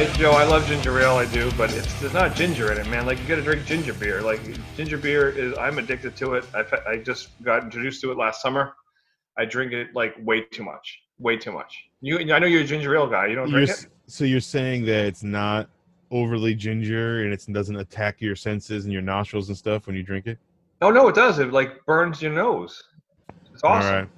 Joe, I love ginger ale, I do, but there's not ginger in it, man. Like, you gotta drink ginger beer. Like, ginger beer I'm addicted to it. I just got introduced to it last summer. I drink it like way too much, way too much. I know you're a ginger ale guy. You don't drink it? So you're saying that it's not overly ginger and it doesn't attack your senses and your nostrils and stuff when you drink it? Oh no, it does. It like burns your nose. It's All awesome. right.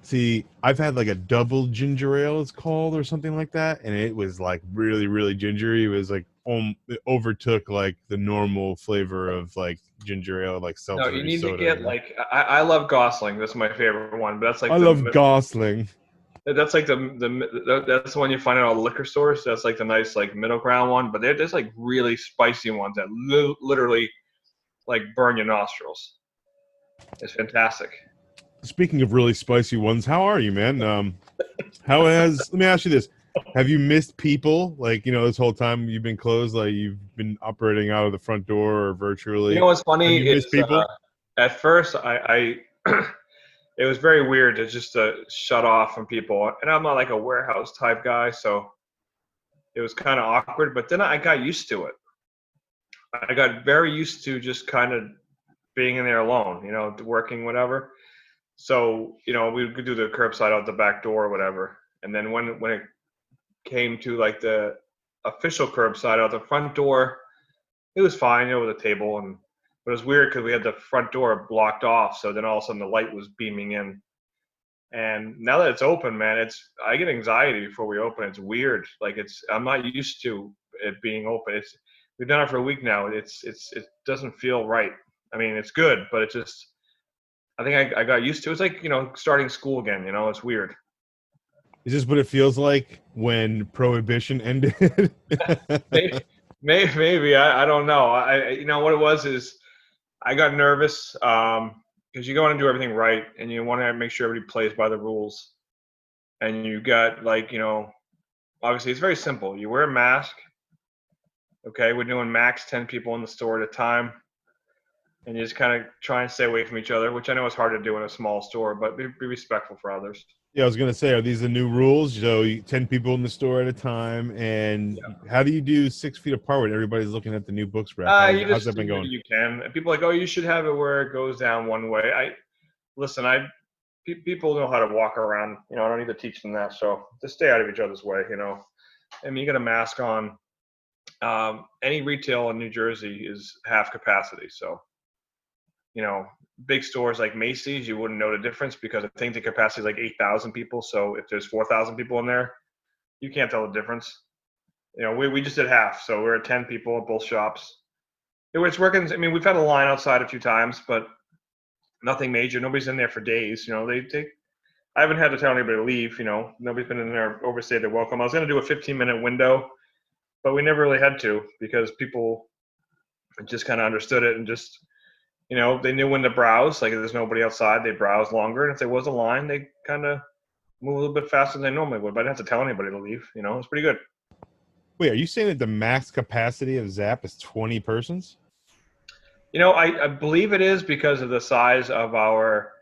See, I've had like a double ginger ale, it's called, or something like that, and it was like really, really gingery. It was like it overtook like the normal flavor of like ginger ale, like No, you seltzer need to soda. get like I love Gosling. That's my favorite one. But that's like I love Gosling. that's like that's the one you find at all the liquor stores. That's like the nice like middle ground one. But there's like really spicy ones that literally like burn your nostrils. It's fantastic. Speaking of really spicy ones, how are you, man? Let me ask you this: have you missed people? Like, this whole time you've been closed, like you've been operating out of the front door or virtually. You know what's Have funny you missed is people? at first I it was very weird to just shut off from people, and I'm not like a warehouse type guy, so it was kind of awkward. But then I got used to it. I got very used to just kind of being in there alone, working whatever. So we could do the curbside out the back door or whatever. And then when it came to like the official curbside out the front door, it was fine, with a table, but it was weird because we had the front door blocked off. So then all of a sudden the light was beaming in. And now that it's open, man, I get anxiety before we open. It's weird. Like I'm not used to it being open. We've done it for a week now. It doesn't feel right. I mean, it's good, but I think I got used to it. It's like, starting school again, it's weird. Is this what it feels like when Prohibition ended? maybe I don't know. What it was is I got nervous because you go in and do everything right, and you want to make sure everybody plays by the rules. And you got obviously it's very simple. You wear a mask. Okay, we're doing max 10 people in the store at a time, and you just kind of try and stay away from each other, which I know is hard to do in a small store, but be respectful for others. Yeah, I was gonna say, are these the new rules? So 10 people in the store at a time, and how do you do 6 feet apart when everybody's looking at the new books rack? How's that been going? You can. And people are like, oh, you should have it where it goes down one way. People know how to walk around. I don't need to teach them that. So just stay out of each other's way. I mean, you get a mask on. Any retail in New Jersey is half capacity. So, big stores like Macy's, you wouldn't know the difference because I think the capacity is like 8,000 people. So if there's 4,000 people in there, you can't tell the difference. We just did half. So we're at 10 people at both shops. It's working. I mean, we've had a line outside a few times, but nothing major. Nobody's in there for days. I haven't had to tell anybody to leave. Nobody's been in there overstayed their welcome. I was going to do a 15-minute window, but we never really had to because people just kind of understood it and just, they knew when to browse. Like if there's nobody outside, they browse longer. And if there was a line, they kind of move a little bit faster than they normally would. But I didn't have to tell anybody to leave. It's pretty good. Wait, are you saying that the max capacity of Zapp is 20 persons? I believe it is because of the size of our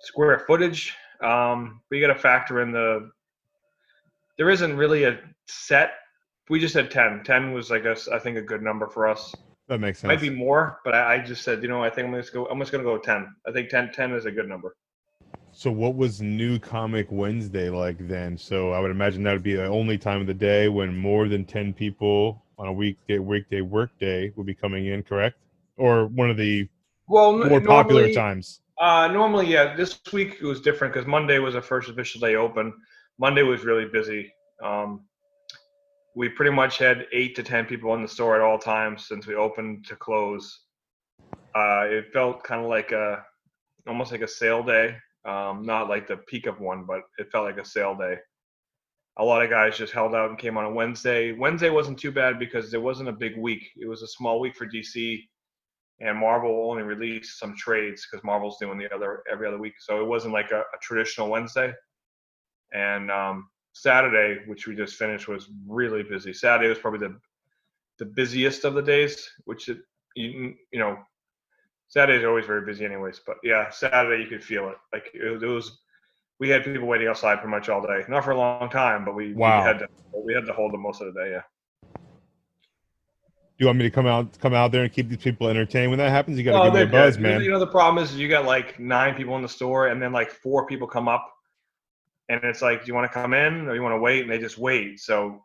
square footage. We got to factor in there isn't really a set. We just said 10. 10 was, I think a good number for us. That makes sense. Might be more, but I just said, I think I'm just going to go with 10. I think 10 is a good number. So what was New Comic Wednesday like then? So I would imagine that would be the only time of the day when more than 10 people on a weekday workday would be coming in, correct? Or one of the more popular times? Normally, yeah. This week it was different because Monday was the first official day open. Monday was really busy. We pretty much had 8 to 10 people in the store at all times since we opened to close. It felt kind of like almost like a sale day. Not like the peak of one, but it felt like a sale day. A lot of guys just held out and came on a Wednesday. Wednesday wasn't too bad because there wasn't a big week. It was a small week for DC, and Marvel only released some trades because Marvel's doing every other week. So it wasn't like a traditional Wednesday. And Saturday, which we just finished, was really busy. Saturday was probably the busiest of the days, which Saturdays are always very busy anyways. But yeah, Saturday you could feel it. Like it was we had people waiting outside pretty much all day. Not for a long time, but we Wow. had to hold them most of the day. Yeah. Do you want me to come out there and keep these people entertained when that happens? You got to Oh, give me they're a buzz, good. man. You know, the problem is you got like 9 people in the store, and then like 4 people come up, and it's like, do you want to come in or you want to wait? And they just wait. So,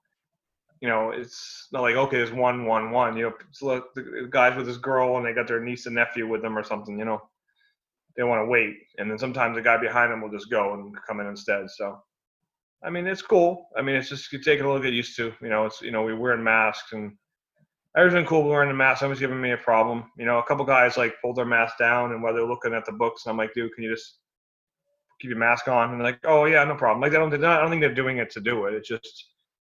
you know, it's not like, okay, there's one. You know, look, the guys with this girl, and they got their niece and nephew with them or something. You know, they want to wait, and then sometimes the guy behind them will just go and come in instead. So, I mean, it's cool. I mean, it's just you take it a little get used to. You know, it's, you know, we're wearing masks, and everything cool wearing the mask. Someone's giving me a problem. You know, a couple guys like pulled their mask down, and while they're looking at the books, and I'm like, dude, can you just keep your mask on? And they're like, oh yeah, no problem. Like I don't think they're doing it to do it. It's just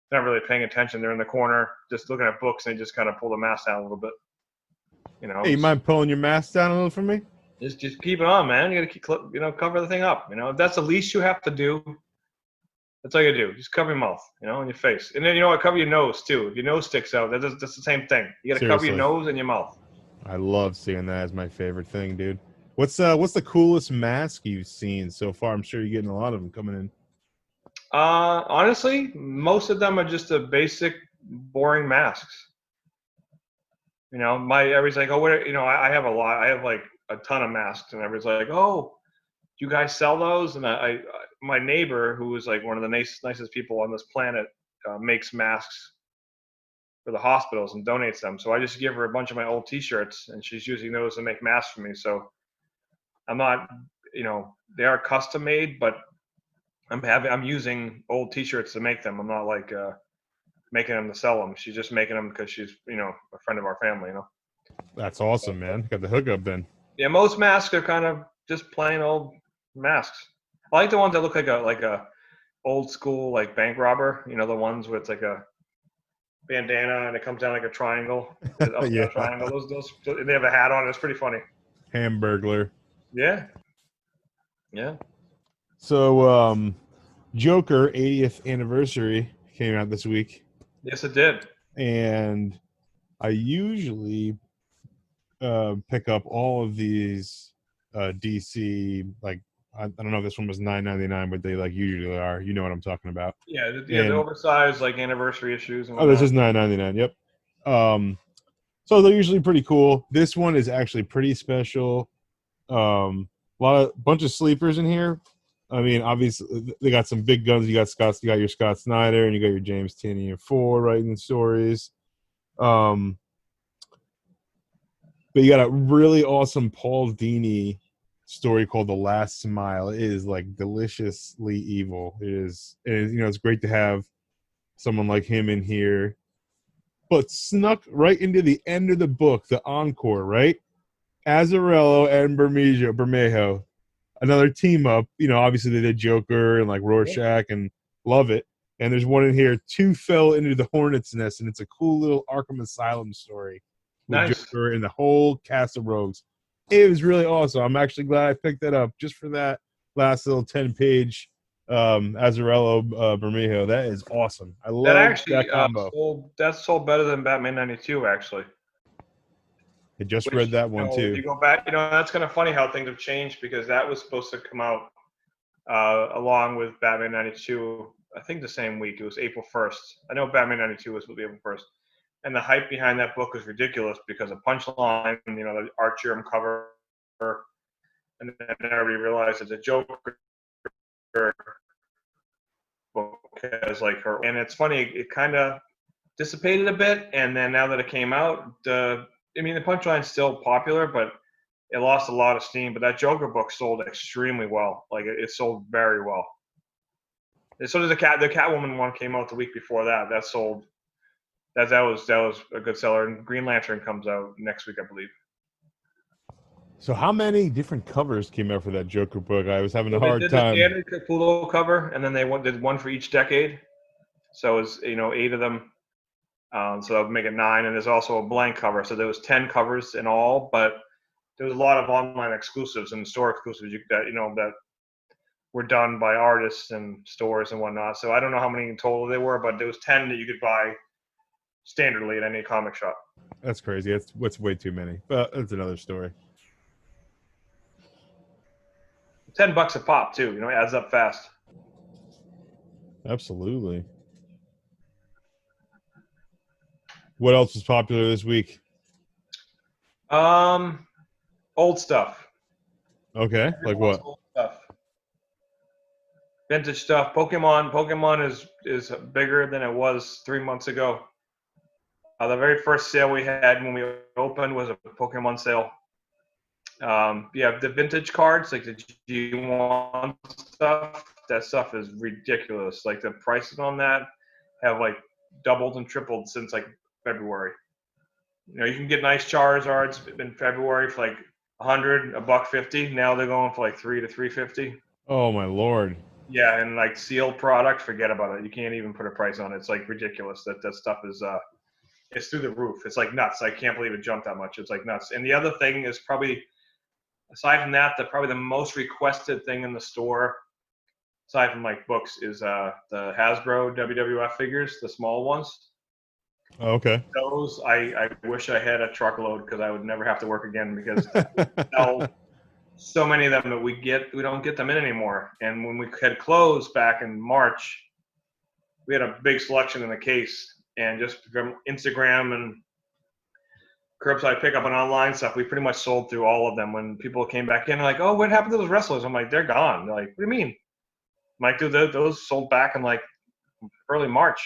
they're not really paying attention. They're in the corner just looking at books, and they just kind of pull the mask down a little bit. You know, Hey, you mind pulling your mask down a little for me? just keep it on, man. You got to keep, you know, cover the thing up. You know, if that's the least you have to do, that's all you do. Just cover your mouth, you know, and your face. And then, you know what, cover your nose too. If your nose sticks out, that's the same thing. You got to cover your Seriously. nose and your mouth. I love seeing that as my favorite thing, dude. What's the coolest mask you've seen so far? I'm sure you're getting a lot of them coming in. Honestly, most of them are just the basic, boring masks. You know, everybody's like, oh, what? You know, I have a lot. I have like a ton of masks, and everybody's like, oh, do you guys sell those? And my neighbor, who is like one of the nicest people on this planet, makes masks for the hospitals and donates them. So I just give her a bunch of my old T-shirts, and she's using those to make masks for me. So I'm not, you know, they are custom made, but I'm using old T-shirts to make them. I'm not like making them to sell them. She's just making them because she's, you know, a friend of our family. You know. That's awesome, man. Got the hookup then. Yeah, most masks are kind of just plain old masks. I like the ones that look like a old school like bank robber. You know, the ones where it's like a bandana and it comes down like a triangle, an upside Yeah. triangle. Those they have a hat on. It's pretty funny. Hamburglar. Yeah, yeah. So, Joker 80th anniversary came out this week, Yes, it did. and I usually pick up all of these DC, like I don't know if this one was $9.99, but they like usually are. You know what I'm talking about. Yeah, the And oversized like anniversary issues and oh, this whatnot. is $9.99. Yep. So they're usually pretty cool. This one is actually pretty special. Bunch of sleepers in here. I mean, obviously they got some big guns. You got your Scott Snyder, and you got your James Tynion IV writing the stories. But you got a really awesome Paul Dini story called The Last Smile. It is like deliciously evil. It is, you know, it's great to have someone like him in here. But snuck right into the end of the book, the encore, right? Azzarello and Bermejo, another team up. You know, obviously they did Joker and like Rorschach and love it. And there's one in here, two fell into the hornet's nest, and it's a cool little Arkham Asylum story with Nice. Joker and the whole cast of rogues. It was really awesome. I'm actually glad I picked that up just for that last little 10-page Azzarello Bermejo. That is awesome. I That love actually that combo. sold better than Batman '92 actually. I just Which, read that you one know, if too. you go back, you know, that's kind of funny how things have changed because that was supposed to come out along with Batman '92. I think the same week. It was April 1st. I know Batman '92 was supposed to be April 1st. And the hype behind that book was ridiculous because of Punchline, you know, the Art Jerem cover, and then everybody realized that the Joker book has like her. And it's funny, it kind of dissipated a bit, and then now that it came out, the Punchline's still popular, but it lost a lot of steam. But that Joker book sold extremely well. Like it sold very well. And so did the Catwoman one came out the week before that. That sold. That was a good seller. And Green Lantern comes out next week, I believe. So how many different covers came out for that Joker book? I was having a So they hard did the time. standard Capullo cover, and then they did one for each decade. So it's 8 of them. So that would make it 9, and there's also a blank cover. So there was 10 covers in all, but there was a lot of online exclusives and store exclusives that were done by artists and stores and whatnot. So I don't know how many in total there were, but there was 10 that you could buy standardly at any comic shop. That's crazy. That's way too many. But that's another story. $10 a pop too. You know, it adds up fast. Absolutely. What else was popular this week? Old stuff. Okay, like Everyone's what? old stuff. Vintage stuff. Pokemon is bigger than it was 3 months ago. The very first sale we had when we opened was a Pokemon sale. Yeah, the vintage cards, like the G1 stuff, that stuff is ridiculous. Like the prices on that have like doubled and tripled since like February. You know, you can get nice Charizards in February for like 100, $150. Now they're going for like 3 to 350. Oh my lord. Yeah, and like sealed product, forget about it. You can't even put a price on it. It's like ridiculous that stuff is it's through the roof. It's like nuts. I can't believe it jumped that much. It's like nuts. And the other thing is probably, aside from that, probably the most requested thing in the store, aside from like books, is the Hasbro WWF figures, the small ones. Oh, okay. Those I wish I had a truckload because I would never have to work again because we sell so many of them that we don't get them in anymore. And when we had closed back in March, we had a big selection in the case, and just from Instagram and curbside pickup and online stuff, we pretty much sold through all of them. When people came back in, like, oh, what happened to those wrestlers? I'm like, they're gone. They're like, what do you mean? I'm like, dude, those sold back in like early March.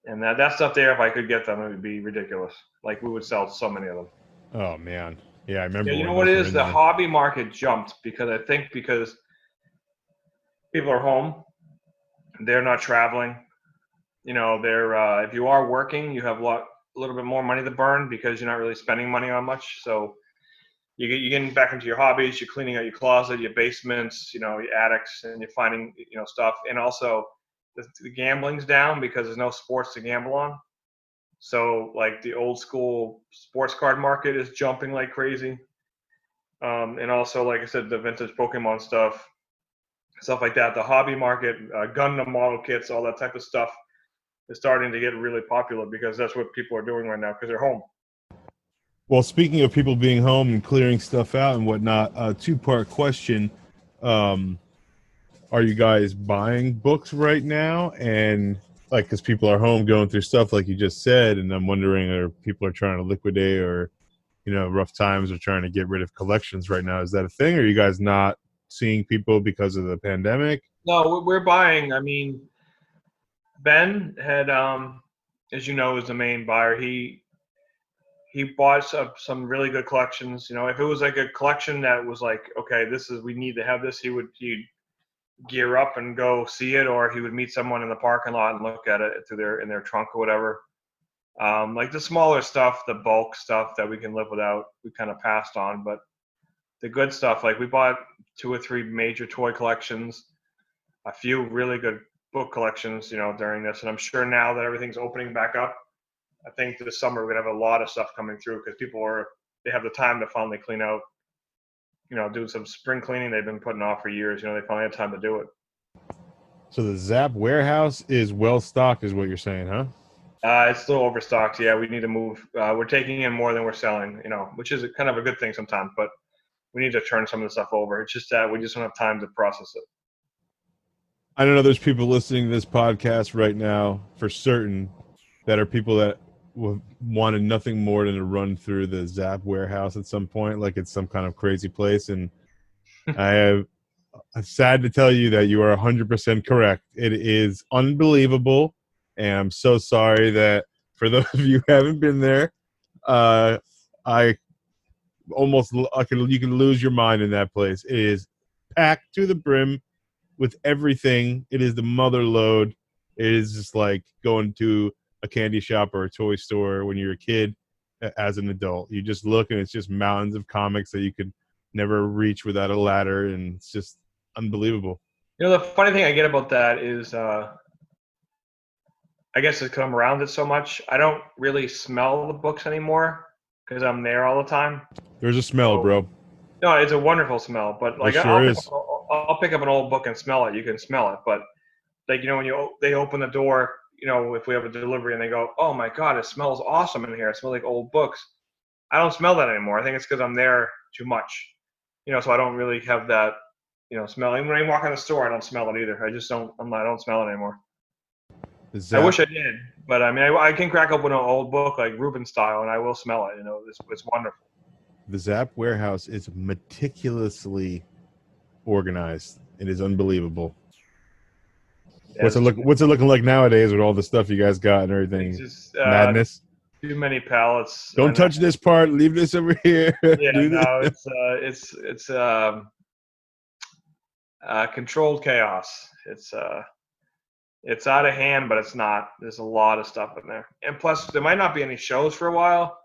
And that stuff there, if I could get them, it would be ridiculous. Like, we would sell so many of them. Oh man. Yeah, I remember Yeah, you when know what those it were is? in The there. hobby market jumped because I think because people are home, they're not traveling. You know, they're if you are working, you have a little bit more money to burn because you're not really spending money on much. So you're getting back into your hobbies. You're cleaning out your closet, your basements, you know, your attics, and you're finding, you know, stuff. And also, the gambling's down because there's no sports to gamble on. So like the old school sports card market is jumping like crazy. And also, like I said, the vintage Pokemon stuff like that. The hobby market, Gundam model kits, all that type of stuff is starting to get really popular because that's what people are doing right now because they're home. Well, speaking of people being home and clearing stuff out and whatnot, two-part question. Um, are you guys buying books right now? And like, because people are home going through stuff like you just said, and I'm wondering, are people are trying to liquidate or, you know, rough times are trying to get rid of collections right now? Is that a thing? Or are you guys not seeing people because of the pandemic? No, we're buying. I mean, Ben had, as you know, is the main buyer. He bought some really good collections. You know, if it was like a collection that was like, okay, we need to have this, he'd gear up and go see it, or he would meet someone in the parking lot and look at it in their trunk or whatever. Like the smaller stuff, the bulk stuff that we can live without, we kind of passed on. But the good stuff, like we bought 2 or 3 major toy collections, a few really good book collections, you know, during this. And I'm sure now that everything's opening back up, I think this summer we're gonna have a lot of stuff coming through because they have the time to finally clean out, you know, do some spring cleaning they've been putting off for years. You know, they finally have time to do it. So the Zapp warehouse is well stocked, is what you're saying, huh? It's still overstocked. Yeah, we need to move. We're taking in more than we're selling, you know, which is kind of a good thing sometimes. But we need to turn some of the stuff over. It's just that we just don't have time to process it. I don't know. There's people listening to this podcast right now for certain that are people that wanted nothing more than to run through the Zapp warehouse at some point, like it's some kind of crazy place. And I'm sad to tell you that you are 100% correct. It is unbelievable, and I'm so sorry that for those of you who haven't been there, I you can lose your mind in that place. It is packed to the brim with everything. It is the mother lode. It is just like going to a candy shop or a toy store when you're a kid as an adult. You just look and it's just mountains of comics that you could never reach without a ladder, and it's just unbelievable. You know, the funny thing I get about that is, I guess it's 'cause I'm around it so much. I don't really smell the books anymore because I'm there all the time. There's a smell, So, bro. no, it's a wonderful smell. But It like, sure is. I'll pick up an old book and smell it. You can smell it, but like, you know, when they open the door, you know, if we have a delivery and they go, oh my God, it smells awesome in here. It smells like old books. I don't smell that anymore. I think it's because I'm there too much, you know, so I don't really have that smelling. When I walk in the store, I don't smell it either. I just don't. I don't smell it anymore. The I Zapp, wish I did, but I mean, I can crack open an old book like Reuben style, and I will smell it. It's wonderful. the Zapp warehouse is meticulously organized. It is unbelievable. Yeah, What's it looking like nowadays with all the stuff you guys got and it's everything? just Madness. too many pallets. Don't And touch this part. Leave this over here. yeah, Do this. no, it's controlled chaos. It's out of hand, but it's not. There's a lot of stuff in there, and plus there might not be any shows for a while.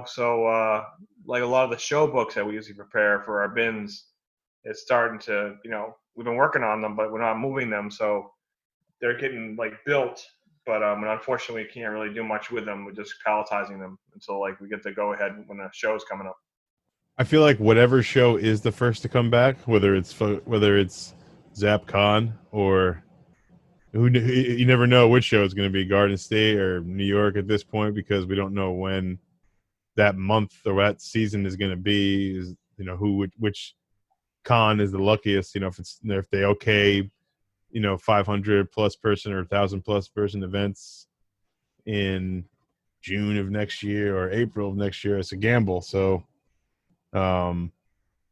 So like a lot of the show books that we usually prepare for our bins, it's starting to, we've been working on them, but we're not moving them, so they're getting like built. But and unfortunately, we can't really do much with them. We're just palletizing them until like we get the go ahead when the show's coming up. I feel like whatever show is the first to come back, whether it's Zapp Con or you never know which show is going to be, Garden State or New York at this point, because we don't know when that month or that season is going to be. Is which con is the luckiest? If they 500 plus person or 1,000 plus person events in June of next year or April of next year, it's a gamble. So Yeah,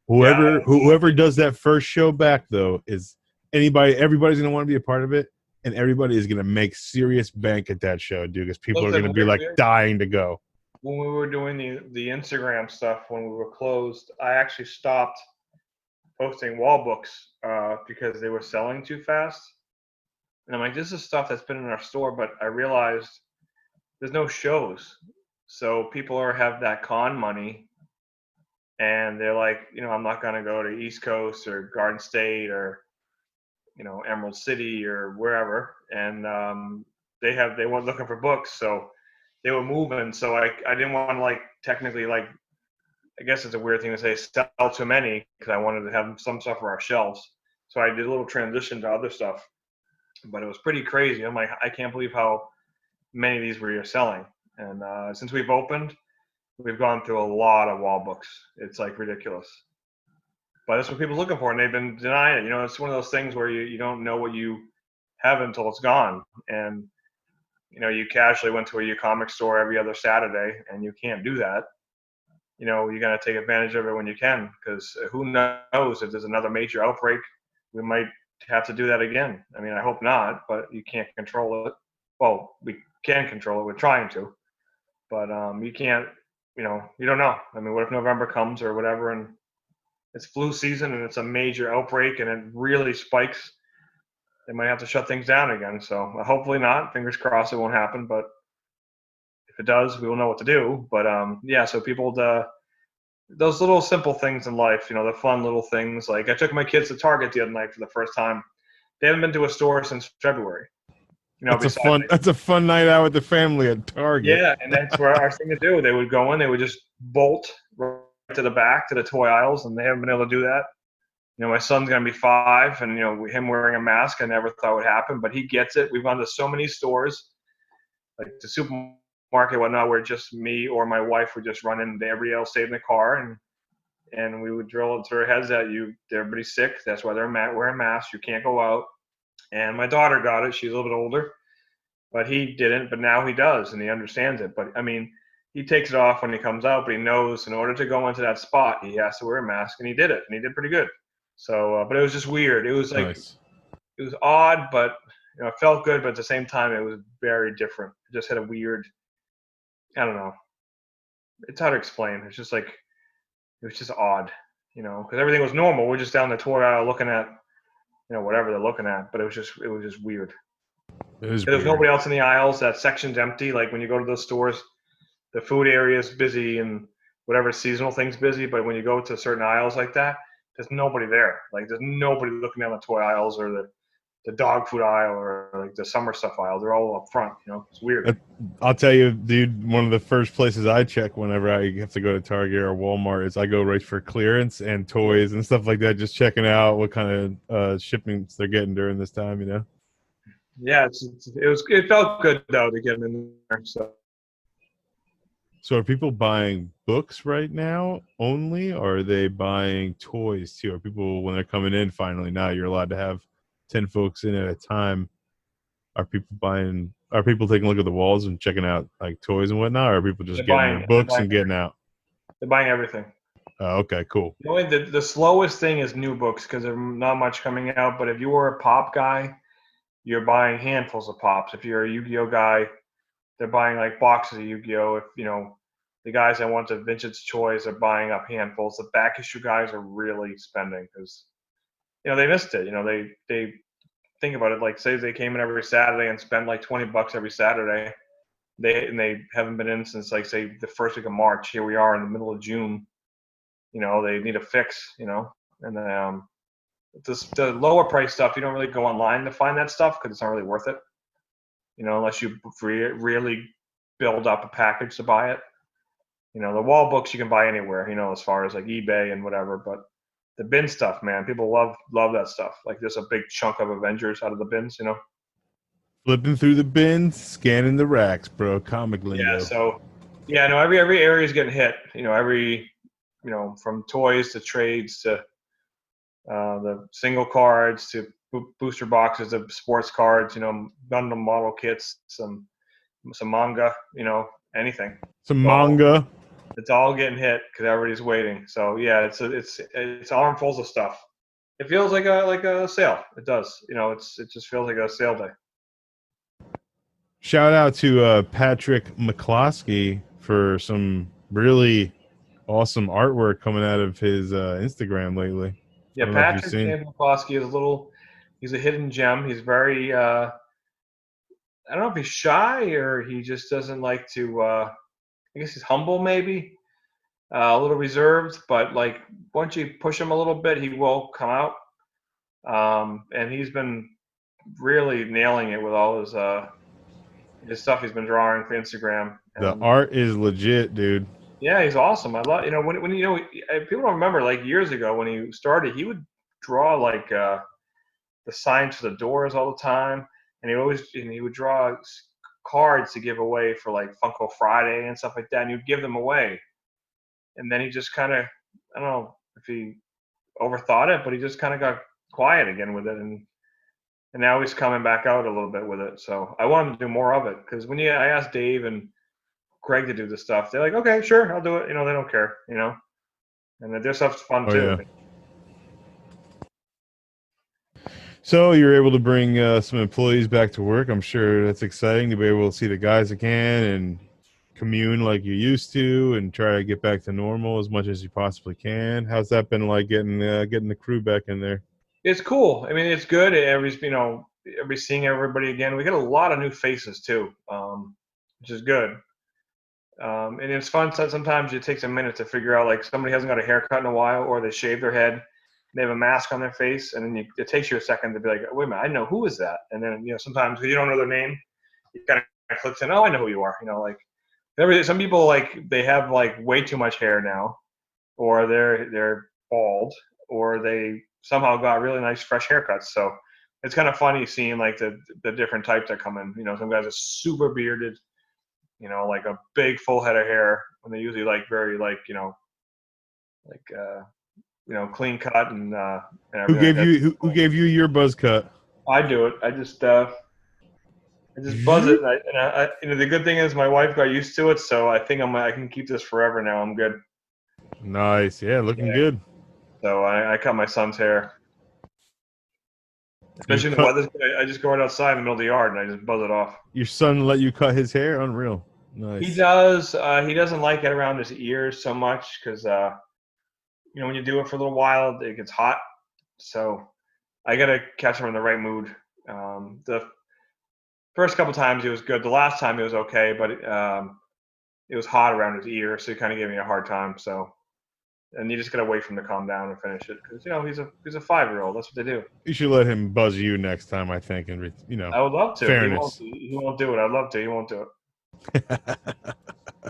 whoever does that first show back, though, is everybody's going to want to be a part of it, and everybody is going to make serious bank at that show, dude, because people are going to be like dying to go. When we were doing the Instagram stuff when we were closed, I actually stopped posting wall books because they were selling too fast. And I'm like, this is stuff that's been in our store, but I realized there's no shows. So people have that con money, and they're like, I'm not going to go to East Coast or Garden State or, Emerald City or wherever. And they weren't looking for books. So they were moving. So I didn't want to like technically like, I guess it's a weird thing to say, sell too many, because I wanted to have some stuff for our shelves. So I did a little transition to other stuff, but it was pretty crazy. I'm like, I can't believe how many of these we're selling. And since we've opened, we've gone through a lot of wall books. It's like ridiculous. But that's what people are looking for, and they've been denying it. It's one of those things where you don't know what you have until it's gone. And, you casually went to a comic store every other Saturday, and you can't do that. You got to take advantage of it when you can, because who knows if there's another major outbreak, we might have to do that again. I mean, I hope not, but you can't control it. Well, we can control it. We're trying to, but you can't, you don't know. I mean, what if November comes or whatever, and it's flu season and it's a major outbreak and it really spikes? They might have to shut things down again. So hopefully not. Fingers crossed it won't happen, but if it does, we will know what to do. But so people, those little simple things in life, the fun little things. Like I took my kids to Target the other night for the first time. They haven't been to a store since February. That's a fun night out with the family at Target. Yeah, and that's where our thing to do. They would go in, they would just bolt right to the back to the toy aisles, and they haven't been able to do that. My son's gonna be 5, and him wearing a mask, I never thought would happen, but he gets it. We've gone to so many stores, like the supermarket, whatnot, where just me or my wife would just run in, and everybody else stayed in the car, and we would drill into their heads that everybody's sick. That's why they're wearing masks. You can't go out. And my daughter got it. She's a little bit older, but he didn't. But now he does, and he understands it. But I mean, he takes it off when he comes out, but he knows in order to go into that spot, he has to wear a mask, and he did it, and he did pretty good. So, but it was just weird. It was like, nice. It was odd, but it felt good. But at the same time, it was very different. It just had a weird, I don't know. It's hard to explain. It's just like, it was just odd, because everything was normal. We're just down the toy aisle looking at, whatever they're looking at. But it was just weird. There's nobody else in the aisles. That section's empty. Like when you go to those stores, the food area is busy and whatever seasonal thing's busy. But when you go to certain aisles like that, there's nobody there. Like there's nobody looking down the toy aisles or the dog food aisle or like the summer stuff aisle. They're all up front. It's weird. I'll tell you, dude, one of the first places I check whenever I have to go to Target or Walmart is I go right for clearance and toys and stuff like that, just checking out what kind of shipments they're getting during this time, Yeah, it felt good though to get them in there. So are people buying books right now only, or are they buying toys too? Are people, when they're coming in finally, now you're allowed to have 10 folks in at a time, are people taking a look at the walls and checking out like toys and whatnot, or are people just They're getting their buying. They're books buying. and getting out? They're buying everything. Okay, cool. The slowest thing is new books because there's not much coming out. But if you were a pop guy, you're buying handfuls of pops. If you're a Yu-Gi-Oh guy, they're buying like boxes of Yu-Gi-Oh. If the guys that want the vintage toys are buying up handfuls. The back issue guys are really spending because they missed it. They think about it, like say they came in every Saturday and spent like $20 every Saturday. They haven't been in since like say the first week of March. Here we are in the middle of June. They need a fix. And the lower price stuff, you don't really go online to find that stuff because it's not really worth it. Unless you really build up a package to buy it. The wall books you can buy anywhere. As far as like eBay and whatever, but the bin stuff, man, people love that stuff. Like there's a big chunk of Avengers out of the bins. Flipping through the bins, scanning the racks, bro. Comic Yeah. lingo. So yeah, no, every area is getting hit. From toys to trades to the single cards to booster boxes of sports cards. Gundam model kits, some manga. Anything. Some manga. It's all getting hit because everybody's waiting. So yeah, it's armfuls of stuff. It feels like a sale. It does. It just feels like a sale day. Shout out to Patrick McCloskey for some really awesome artwork coming out of his Instagram lately. Yeah, I don't know if you've Patrick seen. James is he's a hidden gem. He's very, I don't know if he's shy or he just doesn't like to, I guess he's humble maybe, a little reserved, but like once you push him a little bit, he will come out. And he's been really nailing it with all his stuff he's been drawing for Instagram. The And art is legit, dude. yeah, he's awesome. I love, when people don't remember, like years ago when he started, he would draw like the signs for the doors all the time, and he would draw cards to give away for like Funko Friday and stuff like that, and he'd give them away. And then he just kind of, I don't know if he overthought it, but he just kind of got quiet again with it, and now he's coming back out a little bit with it. So I want him to do more of it because I asked Dave and Greg to do this stuff, they're like, okay, sure, I'll do it. They don't care, and their stuff's fun too. Yeah. So you're able to bring some employees back to work. I'm sure that's exciting to be able to see the guys again and commune like you used to, and try to get back to normal as much as you possibly can. How's that been like getting the crew back in there? It's cool. I mean, it's good. Everybody's seeing everybody again. We got a lot of new faces too, which is good. And it's fun. Sometimes it takes a minute to figure out, like somebody hasn't got a haircut in a while, or they shave their head, they have a mask on their face, and then it takes you a second to be like, wait a minute, I know who is that? And then sometimes you don't know their name, you kind of clicks in, oh, I know who you are. Some people like they have like way too much hair now, or they're bald, or they somehow got really nice fresh haircuts. So it's kind of funny seeing like the different types that come in. Some guys are super bearded, like a big full head of hair, when they usually like very like clean cut and Who everything gave like you who gave you your buzz cut? I do it. I just buzz it. The good thing is my wife got used to it, so I think I can keep this forever now. I'm good. Nice, yeah, looking Yeah. good. So I cut my son's hair. Especially in the weather, I just go right outside in the middle of the yard and I just buzz it off. Your son let you cut his hair? Unreal. Nice. He does. He doesn't like it around his ears so much because when you do it for a little while, it gets hot. So I gotta catch him in the right mood. The first couple times he was good. The last time he was okay, but it was hot around his ear, so he kind of gave me a hard time. So, and you just gotta wait for him to calm down and finish it because he's a 5-year-old. That's what they do. You should let him buzz you next time, I think, and I would love to. fairness. He won't do it. I'd love to. He won't do it.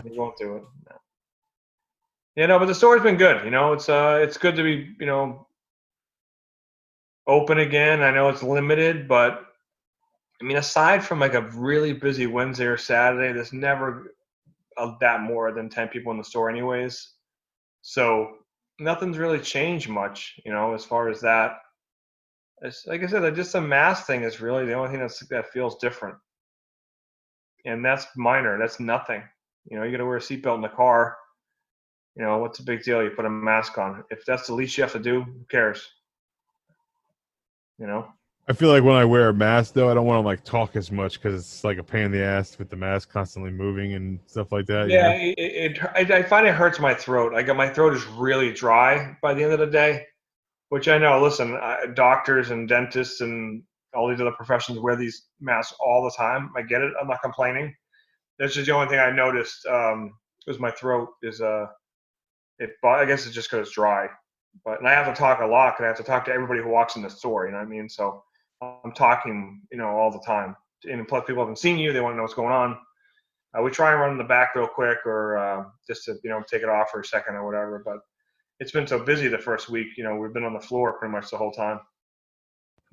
He won't do it. No. Yeah, no, but the store's been good. It's good to be open again. I know it's limited, but I mean, aside from like a really busy Wednesday or Saturday, there's never that more than 10 people in the store anyways. So nothing's really changed much, as far as that. It's, like I said, just the mask thing is really the only thing that feels different. And that's minor. That's nothing. You got to wear a seatbelt in the car. What's the big deal? You put a mask on. If that's the least you have to do, who cares? I feel like when I wear a mask, though, I don't want to like talk as much because it's like a pain in the ass with the mask constantly moving and stuff like that. Yeah, I find it hurts my throat. My throat is really dry by the end of the day, which I know. Listen, doctors and dentists and all these other professions wear these masks all the time. I get it. I'm not complaining. That's just the only thing I noticed was my throat is I guess it's just because it's dry. And I have to talk a lot because I have to talk to everybody who walks in the store. You know what I mean? So I'm talking, all the time. And plus, people haven't seen you; they want to know what's going on. We try and run in the back real quick, or just to take it off for a second or whatever. But it's been so busy the first week. We've been on the floor pretty much the whole time.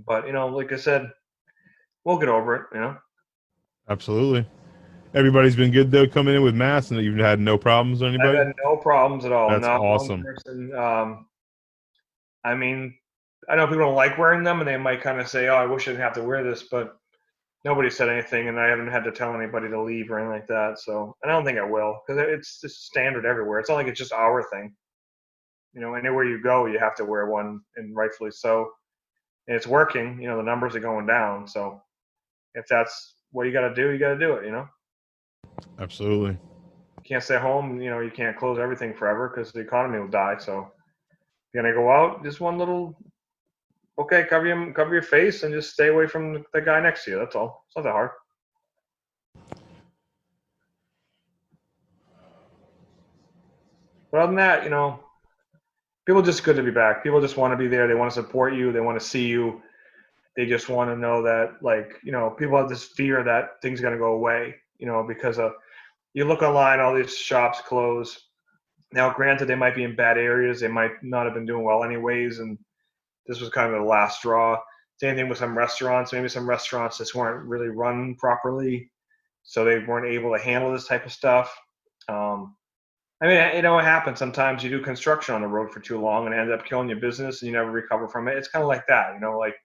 But like I said, we'll get over it. Absolutely. Everybody's been good though, coming in with masks, and you've had no problems with I've anybody. had no problems at all. That's Not one awesome. person. I mean, I know people don't like wearing them, and they might kind of say, "Oh, I wish I didn't have to wear this," but nobody said anything, and I haven't had to tell anybody to leave or anything like that. So, and I don't think I will, because it's just standard everywhere. It's not like it's just our thing. Anywhere you go, you have to wear one, and rightfully so. And it's working. The numbers are going down. So, if that's what you got to do, you got to do it. Absolutely. You can't stay home. You can't close everything forever because the economy will die. So, you're gonna go out, just one little. Okay, cover your face, and just stay away from the guy next to you. That's all. It's not that hard. But other than that, people just good to be back. People just want to be there. They want to support you. They want to see you. They just want to know that, people have this fear that things are going to go away, because you look online, all these shops close. Now, granted, they might be in bad areas. They might not have been doing well anyways, and this was kind of the last straw. Same thing with some restaurants. Maybe some restaurants just weren't really run properly, so they weren't able to handle this type of stuff. I mean, it happens sometimes. You do construction on the road for too long and end up killing your business, and you never recover from it. It's kind of like that, like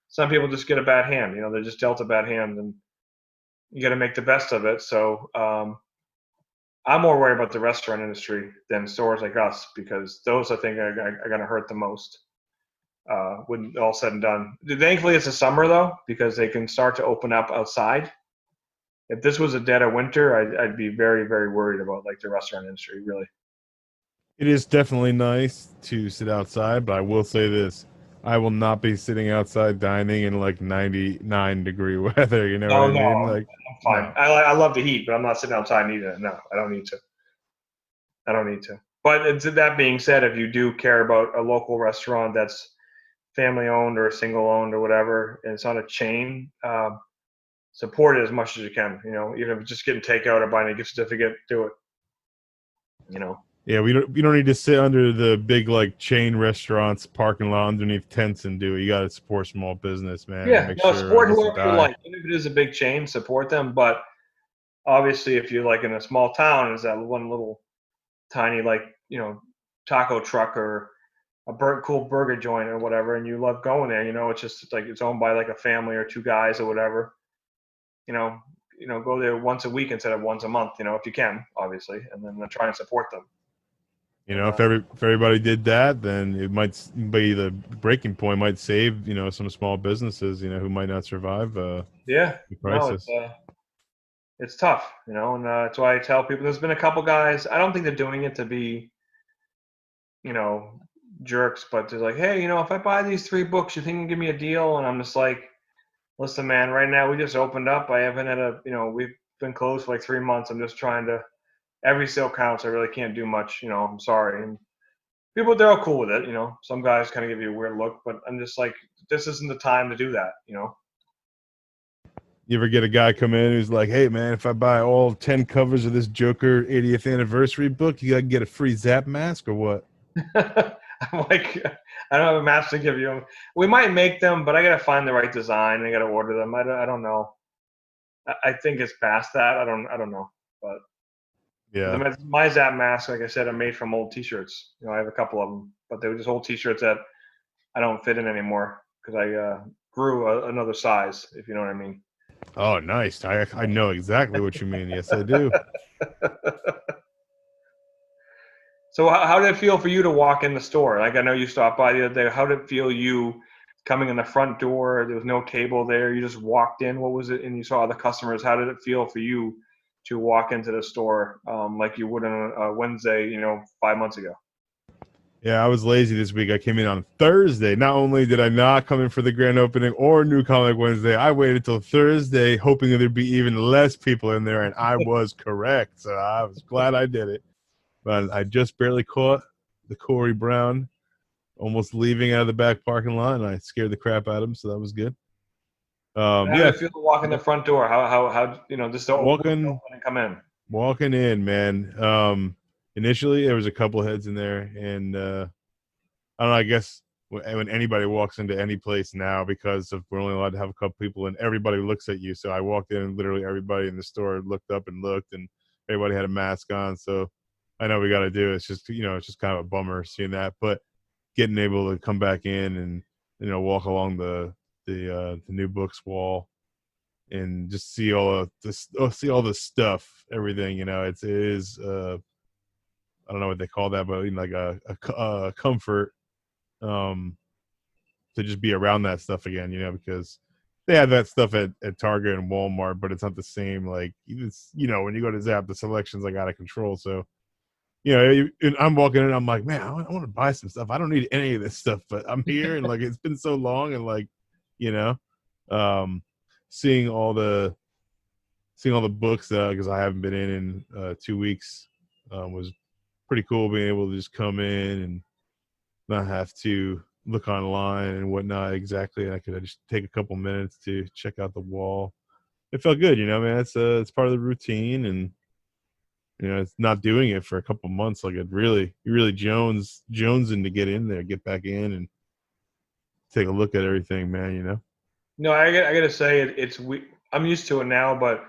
some people just get a bad hand. They're just dealt a bad hand, and you got to make the best of it. So I'm more worried about the restaurant industry than stores like us, because those, I think, are going to hurt the most when all said and done. Thankfully, it's the summer, though, because they can start to open up outside. If this was a dead of winter, I'd be very, very worried about the restaurant industry, really. It is definitely nice to sit outside, but I will say this: I will not be sitting outside dining in 99-degree weather. You know Oh what I no, mean? I'm fine. No. I love the heat, but I'm not sitting outside and eating it. No, I don't need to. I don't need to. But that being said, if you do care about a local restaurant that's family owned or single owned or whatever, and it's not a chain, support it as much as you can. Even if it's just getting takeout or buying a gift certificate, do it. Yeah, we don't need to sit under the big chain restaurants parking lot underneath tents and do it. You got to support small business, man, and Yeah, make no, sure it support doesn't whoever you die. like. Even if it is a big chain, support them. But obviously, if you're in a small town, is that one little tiny taco truck or a cool burger joint or whatever, and you love going there, it's just it's owned by a family or two guys or whatever. Go there once a week instead of once a month, if you can, obviously, and then try and support them. If everybody did that, then it might be the breaking point. Might save some small businesses who might not survive Yeah, the no, crisis. it's tough, and that's why I tell people. There's been a couple guys. I don't think they're doing it to be, jerks, but they're like, hey, if I buy these 3 books, you think you can give me a deal? And I'm just like, listen, man, right now we just opened up. I haven't had we've been closed for 3 months. I'm just trying to. Every sale counts. I really can't do much. I'm sorry. And people, they're all cool with it. Some guys kind of give you a weird look, but I'm just like, this isn't the time to do that. You ever get a guy come in who's like, "Hey, man, if I buy all 10 covers of this Joker 80th anniversary book, you got to get a free Zapp mask or what?" I'm like, I don't have a mask to give you. We might make them, but I got to find the right design. I got to order them. I don't know. I think it's past that. I don't know, but Yeah. My Zapp masks, like I said, are made from old T-shirts. You know, I have a couple of them, but they were just old T-shirts that I don't fit in anymore because I grew another size, if you know what I mean. Oh, nice. I know exactly what you mean. Yes, I do. So how did it feel for you to walk in the store? Like I know you stopped by the other day. How did it feel you coming in the front door? There was no table there. You just walked in. What was it? And you saw the customers. How did it feel for you to walk into the store like you would on a Wednesday, 5 months ago? Yeah, I was lazy this week. I came in on Thursday. Not only did I not come in for the grand opening or New Comic Wednesday, I waited till Thursday, hoping that there'd be even less people in there, and I was correct. So I was glad I did it. But I just barely caught the Corey Brown almost leaving out of the back parking lot, and I scared the crap out of him, so that was good. How did Yeah, it feel to walk in the front door? How just to open walking and come in? walking in, man. Initially there was a couple heads in there, and I don't know. I guess when anybody walks into any place now, because of we're only allowed to have a couple people, and everybody looks at you. So I walked in, and literally everybody in the store looked up and looked, and everybody had a mask on. So I know we got to do it. It's just it's just kind of a bummer seeing that, but getting able to come back in and walk along the new books wall and just see all of this, see all the stuff, everything. It is I don't know what they call that, but like a comfort to just be around that stuff again, because they have that stuff at Target and Walmart, but it's not the same. Like it's, when you go to Zapp, the selection's like out of control. So, and I'm walking in, I'm like, man, I want to buy some stuff. I don't need any of this stuff, but I'm here and like, it's been so long and like, you know, um, seeing all the books, because I haven't been in 2 weeks, was pretty cool being able to just come in and not have to look online and whatnot exactly. I could just take a couple minutes to check out the wall. It felt good, man. It's part of the routine, and it's not doing it for a couple months. Like it really, jonesing to get in there, get back in, and take a look at everything, man. No, I gotta say I'm used to it now, but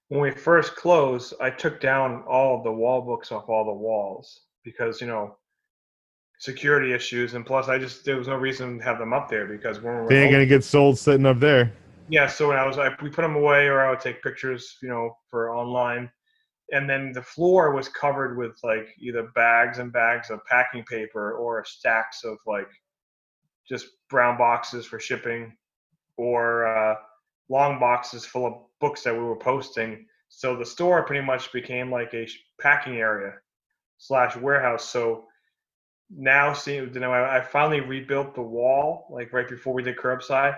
when we first closed, I took down all of the wall books off all the walls because security issues, and plus there was no reason to have them up there because when we were They ain't open, gonna get sold sitting up there. yeah. So when we put them away, or I would take pictures, for online, and then the floor was covered with like either bags and bags of packing paper or stacks of like just brown boxes for shipping or long boxes full of books that we were posting. So the store pretty much became like a packing area / warehouse. So now I finally rebuilt the wall like right before we did curbside.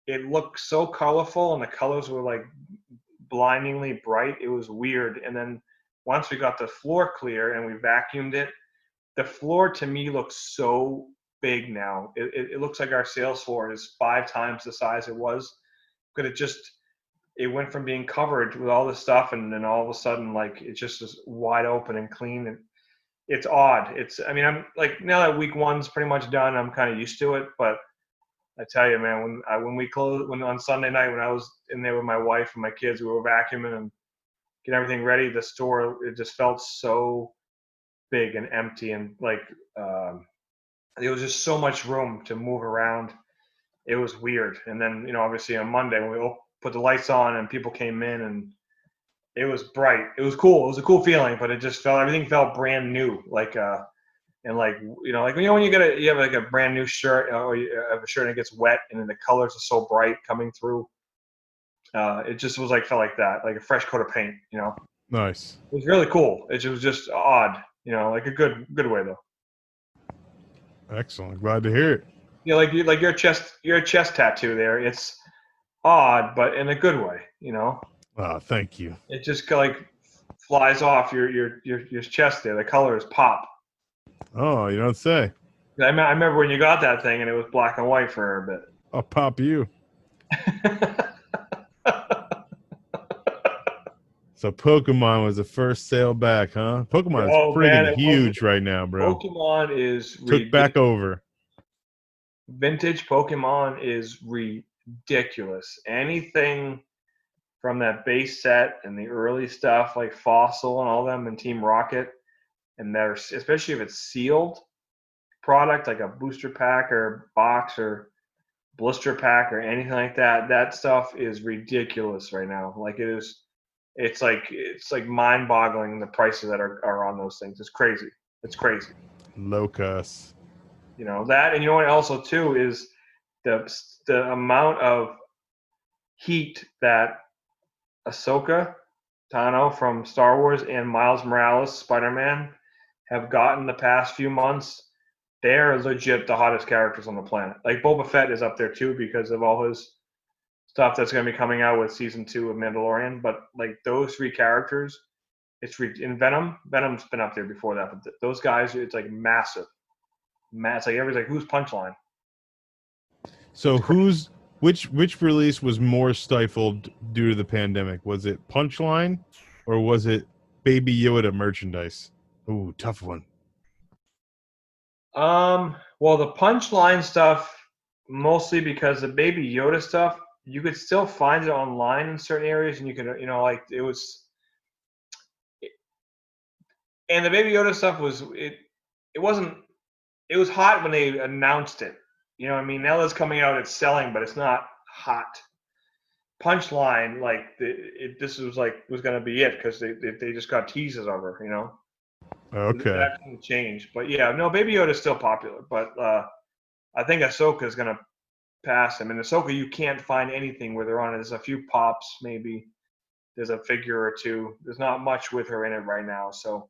It looked so colorful and the colors were like blindingly bright. It was weird. And then once we got the floor clear and we vacuumed it, the floor to me looks so big now. It looks like our sales floor is 5 times the size it was. Because it went from being covered with all this stuff, and then all of a sudden, like it just is wide open and clean. And it's odd. I'm like, now that week one's pretty much done, I'm kind of used to it. But I tell you, man, when we closed, when on Sunday night, when I was in there with my wife and my kids, we were vacuuming and getting everything ready. The store, it just felt so big and empty, and like there was just so much room to move around. It was weird. And then, obviously on Monday when we put the lights on and people came in and it was bright. It was cool. It was a cool feeling, but everything felt brand new. Like, and like, like, when you have like a brand new shirt or you have a shirt and it gets wet and then the colors are so bright coming through. It just felt like that, like a fresh coat of paint, Nice. It was really cool. It was just odd, like a good way though. Excellent. Glad to hear it. Like your chest tattoo there. It's odd, but in a good way, Oh, thank you. It just like flies off your chest there. The colors pop. Oh, you don't say. I remember when you got that thing and it was black and white for a bit. I'll pop you. So Pokemon was the first sale back, huh? Pokemon is Oh man, friggin' huge right now, bro. Pokemon is Took back over. Vintage Pokemon is ridiculous. Anything from that base set and the early stuff like Fossil and all them and Team Rocket, and they're especially if it's sealed product like a booster pack or box or blister pack or anything like that. That stuff is ridiculous right now. Like it is, it's like mind-boggling the prices that are on those things. It's crazy. It's crazy. Locus. You know that, and you know what? Also, too, is the amount of heat that Ahsoka Tano from Star Wars and Miles Morales Spider-Man have gotten the past few months. They're legit the hottest characters on the planet. Like Boba Fett is up there too because of all his stuff that's going to be coming out with season 2 of Mandalorian. But like those three characters, in Venom. Venom's been up there before that, but those guys, it's like massive. It's like everybody's like, who's Punchline? So which release was more stifled due to the pandemic? Was it Punchline or was it Baby Yoda merchandise? Ooh, tough one. Well, the Punchline stuff mostly because the Baby Yoda stuff, you could still find it online in certain areas, and you could, like it was, and the Baby Yoda stuff was it wasn't. It was hot when they announced it. You know what I mean? Now it's coming out, it's selling, but it's not hot. Punchline, like this was going to be it because they just got teases of her, Okay. That didn't change, but yeah, no, Baby Yoda is still popular, but I think Ahsoka is going to pass him. And Ahsoka, you can't find anything with her on it. There's a few pops, maybe. There's a figure or two. There's not much with her in it right now, so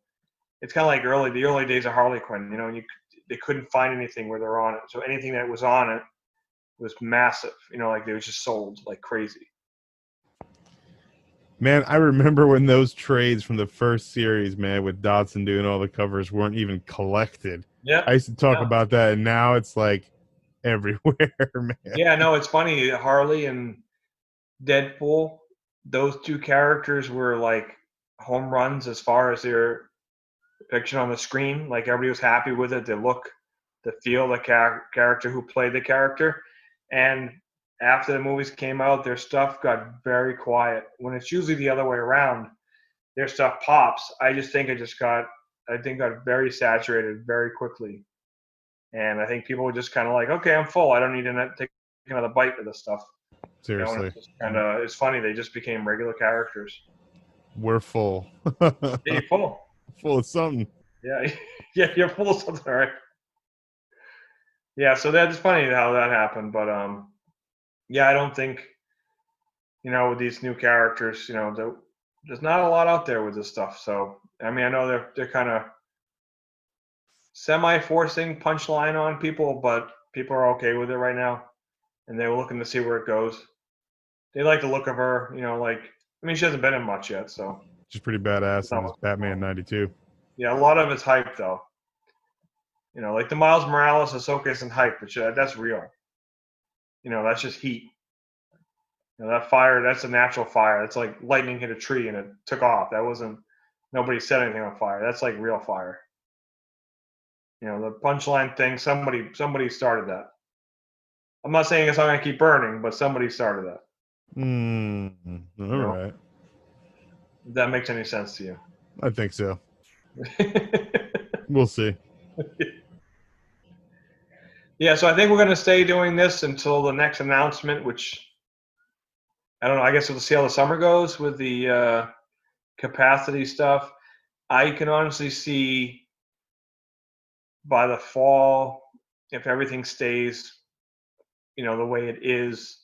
it's kind of like the early days of Harley Quinn, and they couldn't find anything where they're on it. So anything that was on it was massive, like they was just sold like crazy. Man, I remember when those trades from the first series, man, with Dotson doing all the covers weren't even collected. Yeah. I used to talk about that, and now it's like everywhere, man. Yeah, no, it's funny. Harley and Deadpool, those two characters were like home runs as far as their depiction on the screen. Like everybody was happy with it. The look, the feel, the character who played the character. And after the movies came out, their stuff got very quiet. When it's usually the other way around, their stuff pops. I just think got very saturated very quickly. And I think people were just kind of like, okay, I'm full. I don't need to take another bite of this stuff. Seriously. It's funny. They just became regular characters. We're full. Yeah, you're full. Full of something. Yeah, yeah, you're full of something, right? Yeah, so that's funny how that happened, but yeah, I don't think, with these new characters, there's not a lot out there with this stuff. So I mean, I know they're kind of semi-forcing Punchline on people, but people are okay with it right now, and they were looking to see where it goes. They like the look of her, she hasn't been in much yet, so she's pretty badass in this Batman '92. Yeah, a lot of it's hype though. Like the Miles Morales Ahsoka isn't hype, but that's real. That's just heat. That fire, that's a natural fire. That's like lightning hit a tree and it took off. That wasn't, nobody set anything on fire. That's like real fire. The Punchline thing, somebody started that. I'm not saying it's not going to keep burning, but somebody started that. All right. If that makes any sense to you. I think so. We'll see. Yeah, so I think we're going to stay doing this until the next announcement, which I don't know. I guess we'll see how the summer goes with the capacity stuff. I can honestly see by the fall, if everything stays, the way it is,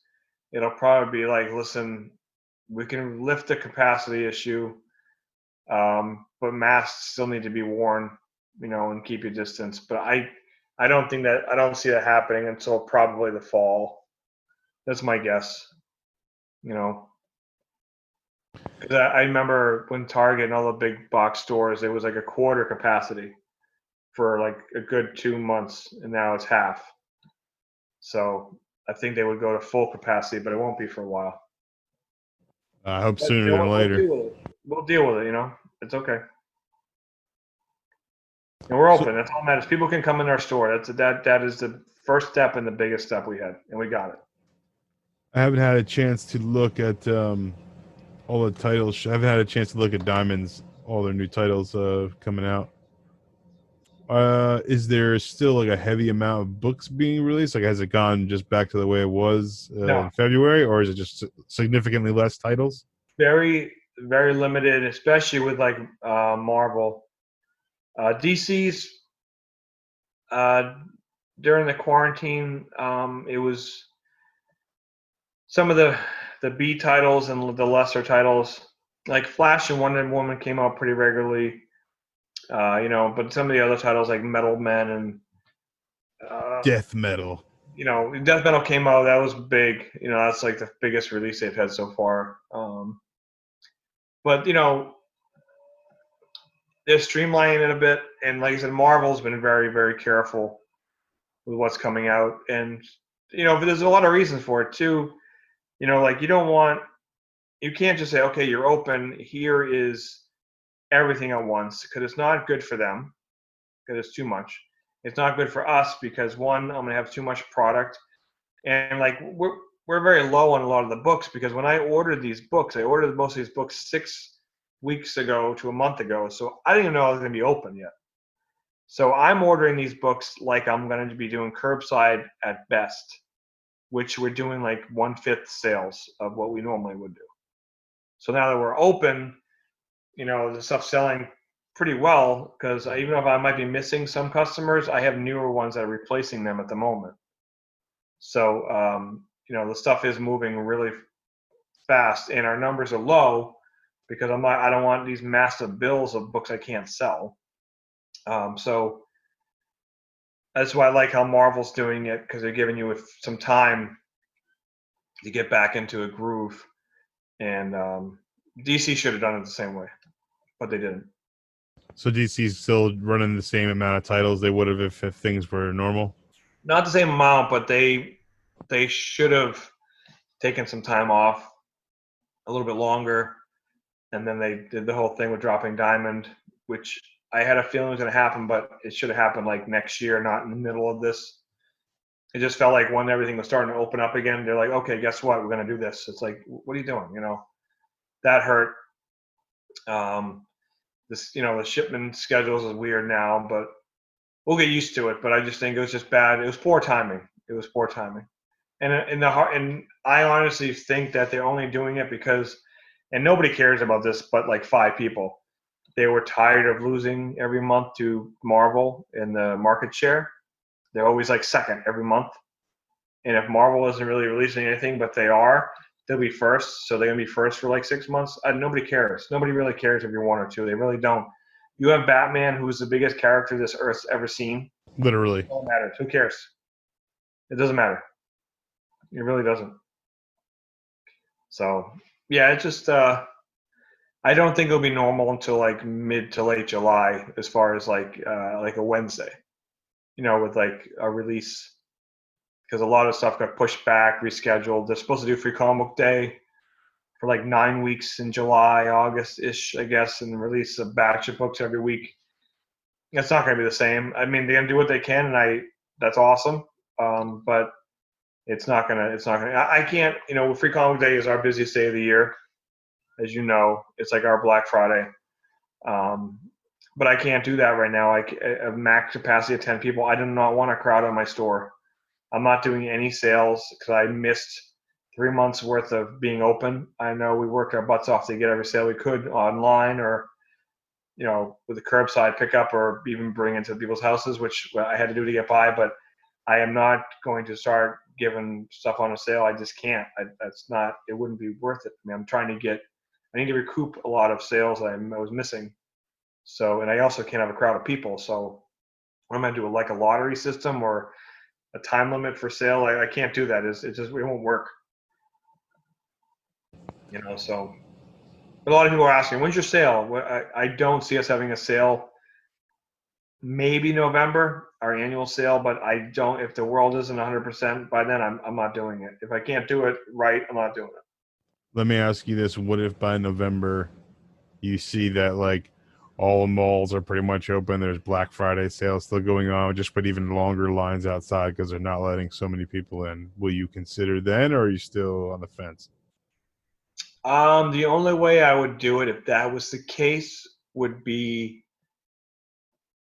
it'll probably be like, listen, we can lift the capacity issue, but masks still need to be worn, and keep your distance. But I don't see that happening until probably the fall. That's my guess. Because I remember when Target and all the big box stores, it was like a quarter capacity for like a good 2 months, and now it's half. So I think they would go to full capacity, but it won't be for a while. I hope sooner than later. We'll deal with it. It's okay. And we're open. That's all that matters. People can come in our store. That is the first step and the biggest step we had, and we got it. I haven't had a chance to look at all the titles. I haven't had a chance to look at Diamond's all their new titles coming out. Is there still like a heavy amount of books being released? Like, has it gone just back to the way it was No, in February, or is it just significantly less titles? very very limited, especially with like Marvel. DC's uh, during the quarantine, it was some of the B titles and the lesser titles, like Flash and Wonder Woman came out pretty regularly. But some of the other titles like Metal Men and uh, Death metal. Death Metal came out. That was big. That's like the biggest release they've had so far. But they're streamlining it a bit, and like I said, Marvel's been very, very careful with what's coming out, and but there's a lot of reasons for it too. Like you can't just say, okay, you're open. Here is everything at once, because it's not good for them, because it's too much. It's not good for us because one, I'm gonna have too much product, and like we're very low on a lot of the books, because when I ordered these books, I ordered most of these books 6 weeks ago to a month ago, so I didn't even know I was gonna be open yet. So I'm ordering these books like I'm going to be doing curbside at best, which we're doing like 1/5 sales of what we normally would do. So now that we're open, the stuff's selling pretty well, because even if I might be missing some customers, I have newer ones that are replacing them at the moment. So, the stuff is moving really fast, and our numbers are low because I don't want these massive bills of books I can't sell. So that's why I like how Marvel's doing it, because they're giving you some time to get back into a groove. And DC should have done it the same way, but they didn't. So DC's still running the same amount of titles they would have if things were normal. Not the same amount, but they should have taken some time off, a little bit longer, and then they did the whole thing with dropping Diamond, which I had a feeling was going to happen, but it should have happened like next year, not in the middle of this. It just felt like when everything was starting to open up again, they're like, okay, guess what? We're going to do this. It's like, what are you doing? That hurt. The shipment schedules is weird now, but we'll get used to it. But I just think it was just bad. It was poor timing. And I honestly think that they're only doing it because, and nobody cares about this, but like 5 people, they were tired of losing every month to Marvel in the market share. They're always like second every month. And if Marvel isn't really releasing anything, but they'll be first. So they're going to be first for like 6 months. Nobody cares. Nobody really cares if you're 1 or 2. They really don't. You have Batman, who's the biggest character this Earth's ever seen. Literally. It don't matter. Who cares? It doesn't matter. It really doesn't. So, yeah, it's just, I don't think it'll be normal until like mid to late July, as far as like a Wednesday, with like a release, because a lot of stuff got pushed back, rescheduled. They're supposed to do Free Comic Book Day for like 9 weeks in July, August-ish, I guess, and release a batch of books every week. It's not going to be the same. I mean, they're going to do what they can, and that's awesome. But it's not going to, I can't, Free Comic Book Day is our busiest day of the year. As you know, it's like our Black Friday. But I can't do that right now. A max capacity of 10 people. I do not want a crowd on my store. I'm not doing any sales because I missed 3 months worth of being open. I know we worked our butts off to get every sale we could online, or with the curbside pickup, or even bring into people's houses, which I had to do to get by. But I am not going to start giving stuff on a sale. I just can't. It wouldn't be worth it. I mean, I need to recoup a lot of sales I was missing. So, and I also can't have a crowd of people. So what am I going to do? Like a lottery system or a time limit for sale? I can't do that. It won't work. So, but a lot of people are asking, when's your sale? I don't see us having a sale. Maybe November, our annual sale, but I don't. If the world isn't 100% by then, I'm not doing it. If I can't do it right, I'm not doing it. Let me ask you this: what if by November you see that like all malls are pretty much open? There's Black Friday sales still going on, just but even longer lines outside because they're not letting so many people in. Will you consider then, or are you still on the fence? The only way I would do it if that was the case would be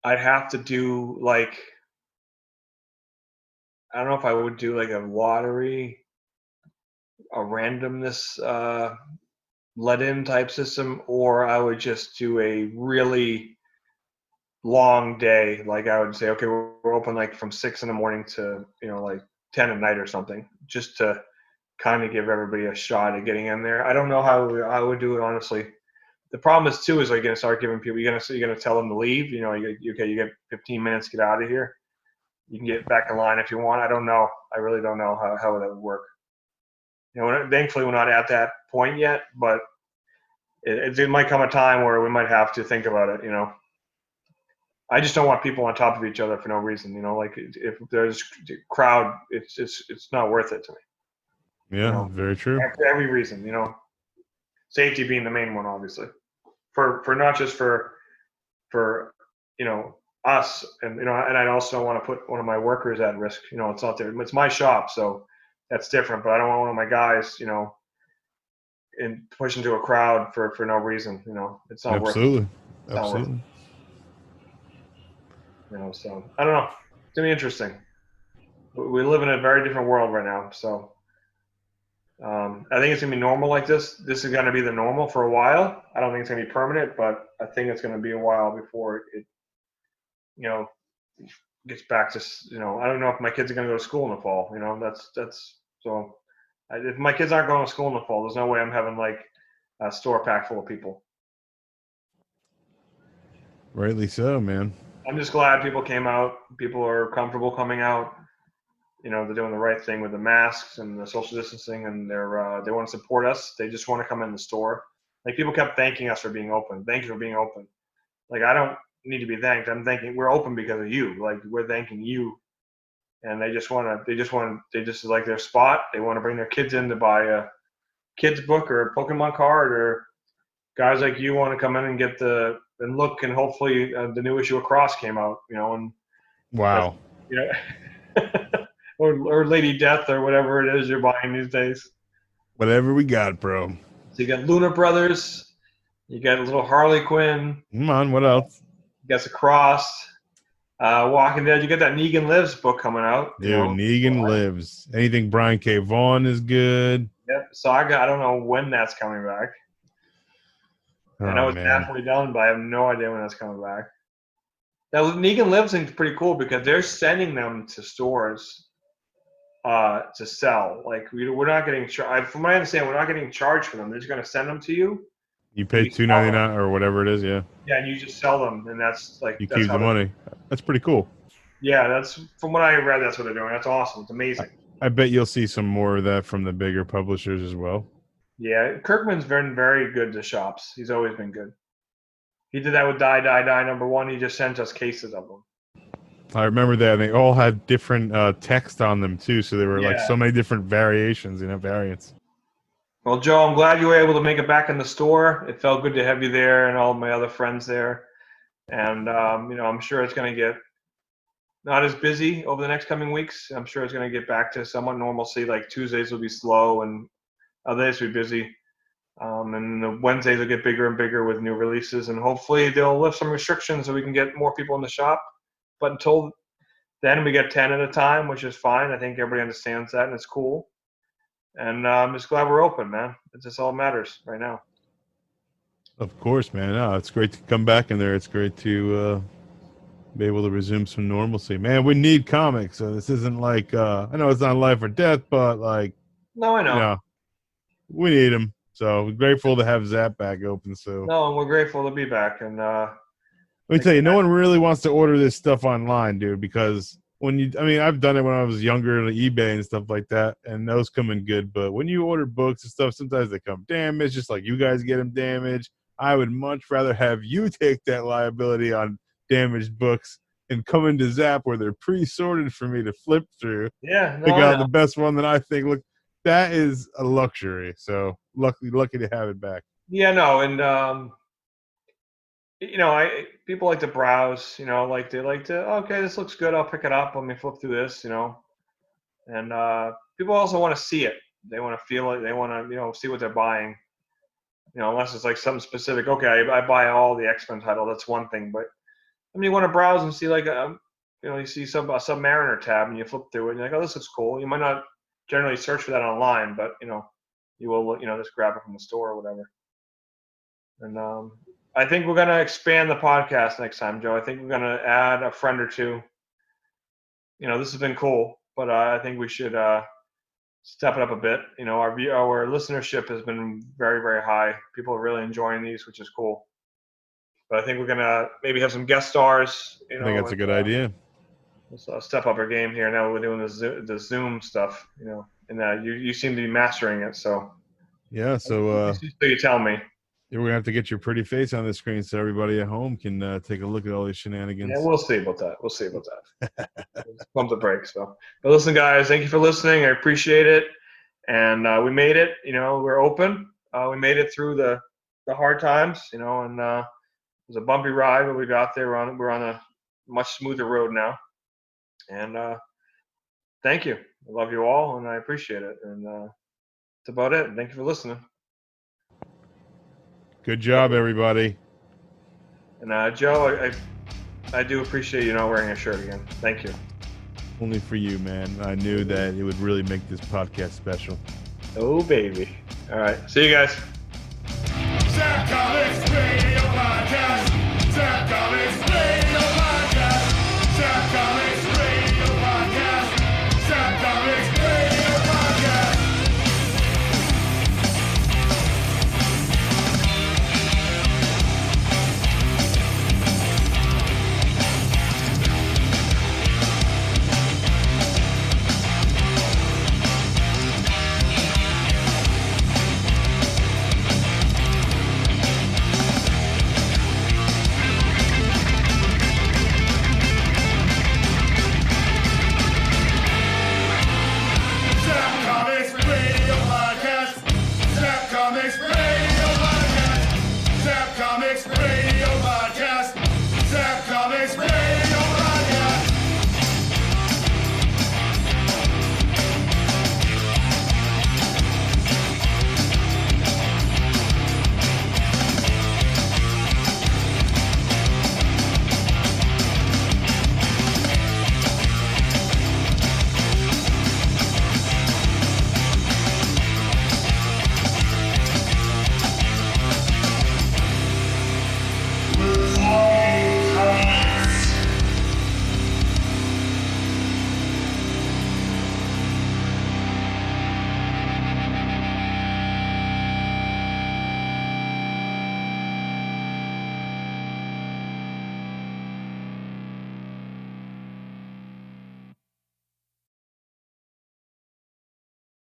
I'd have to do like I don't know if I would do like a lottery, a randomness let-in type system, or I would just do a really long day. Like I would say, okay, we're open like from 6 in the morning to like 10 at night or something, just to kind of give everybody a shot at getting in there. I don't know how I would do it honestly. The problem is too is like you're gonna start giving people you're gonna tell them to leave. Okay, you get 15 minutes, get out of here. You can get back in line if you want. I don't know. I really don't know how that would work. Thankfully we're not at that point yet, but it might come a time where we might have to think about it. I just don't want people on top of each other for no reason. Like if there's a crowd, it's not worth it to me. Yeah, very true. For every reason. Safety being the main one, obviously. For not just for us, and and I also don't want to put one of my workers at risk. It's not there. It's my shop, so that's different. But I don't want one of my guys, and push into a crowd for no reason. It's not worth it. Absolutely. It's not worth it. Absolutely. So I don't know. It's gonna be interesting. We live in a very different world right now, so I think it's gonna be normal like this. This is gonna be the normal for a while. I don't think it's gonna be permanent, but I think it's gonna be a while before it, gets back to. I don't know if my kids are gonna go to school in the fall. That's so. If my kids aren't going to school in the fall, there's no way I'm having like a store packed full of people. Rightly so, man. I'm just glad people came out. People are comfortable coming out. They're doing the right thing with the masks and the social distancing, and they want to support us. They just want to come in the store. Like people kept thanking us for being open. Thank you for being open. Like I don't need to be thanked. I'm thanking we're open because of you. Like we're thanking you. And they just like their spot. They want to bring their kids in to buy a kid's book or a Pokemon card, or guys like you want to come in and get and look, and hopefully the new issue of Cross came out, and Wow. or Lady Death or whatever it is you're buying these days. Whatever we got, bro. So you got Lunar Brothers, you got a little Harley Quinn. Come on, what else? You got the Cross, Walking Dead. You got that Negan Lives book coming out. Dude, Negan Lives. Anything Brian K. Vaughan is good. Yep. So I don't know when that's coming back. I know it's halfway done, but I have no idea when that's coming back. Now, Negan Lives is pretty cool because they're sending them to stores to sell. Like we're not getting charged. From what I understand, we're not getting charged for them. They're just going to send them to you. You pay $2.99 or whatever it is, yeah. Yeah, and you just sell them, and that's like you keep the money. That's pretty cool. Yeah, that's from what I read. That's what they're doing. That's awesome. It's amazing. I bet you'll see some more of that from the bigger publishers as well. Yeah, Kirkman's been very good to shops. He's always been good. He did that with Die #1. He just sent us cases of them. I remember that. They all had different text on them too, so there were like so many different variations, variants. Well, Joe, I'm glad you were able to make it back in the store. It felt good to have you there and all of my other friends there. And I'm sure it's going to get not as busy over the next coming weeks. I'm sure it's going to get back to somewhat normalcy. Like Tuesdays will be slow and other days will be busy. And the Wednesdays will get bigger and bigger with new releases. And hopefully they'll lift some restrictions so we can get more people in the shop. But until then, we get 10 at a time, which is fine. I think everybody understands that, and it's cool. And I'm just glad we're open, man. It's just all that matters right now. Of course, man. No, it's great to come back in there. It's great to be able to resume some normalcy. Man, we need comics. So this isn't like, I know it's not life or death, but like, no, I know. We need them. So we're grateful to have Zapp back open. So no, and we're grateful to be back. And let me tell you, no one really wants to order this stuff online, dude, because I've done it when I was younger on eBay and stuff like that, and those come in good. But when you order books and stuff, sometimes they come damaged, just like you guys get them damaged. I would much rather have you take that liability on damaged books and come into Zapp where they're pre-sorted for me to flip through. Yeah, pick out the best one that I think. Look, that is a luxury. So lucky to have it back. Yeah, no, and people like to browse, they like to, okay, this looks good, I'll pick it up, let me flip through this, and people also want to see it. They want to feel it. They want to, see what they're buying. You know, unless it's like something specific. Okay, I buy all the X-Men title. That's one thing. But I mean, you want to browse and see like you see a Submariner tab and you flip through it and you're like, oh, this looks cool. You might not generally search for that online, but you will just grab it from the store or whatever. And I think we're gonna expand the podcast next time, Joe. I think we're gonna add a friend or two. This has been cool, but I think we should step it up a bit. Our listenership has been very, very high. People are really enjoying these, which is cool. But I think we're gonna maybe have some guest stars. I think that's a good idea. Let's step up our game here. Now we're doing the Zoom stuff. And you seem to be mastering it. So yeah. So you tell me. We're gonna have to get your pretty face on the screen so everybody at home can take a look at all these shenanigans. Yeah, we'll see about that. Pump the brakes, though. But listen, guys, thank you for listening. I appreciate it, and we made it. We're open. We made it through the hard times. And it was a bumpy ride, but we got there. We're on a much smoother road now. And thank you. I love you all, and I appreciate it. And that's about it. Thank you for listening. Good job, everybody. And Joe, I do appreciate you not wearing a shirt again. Thank you. Only for you, man. I knew that it would really make this podcast special. Oh, baby. All right. See you guys. Zapp Comics,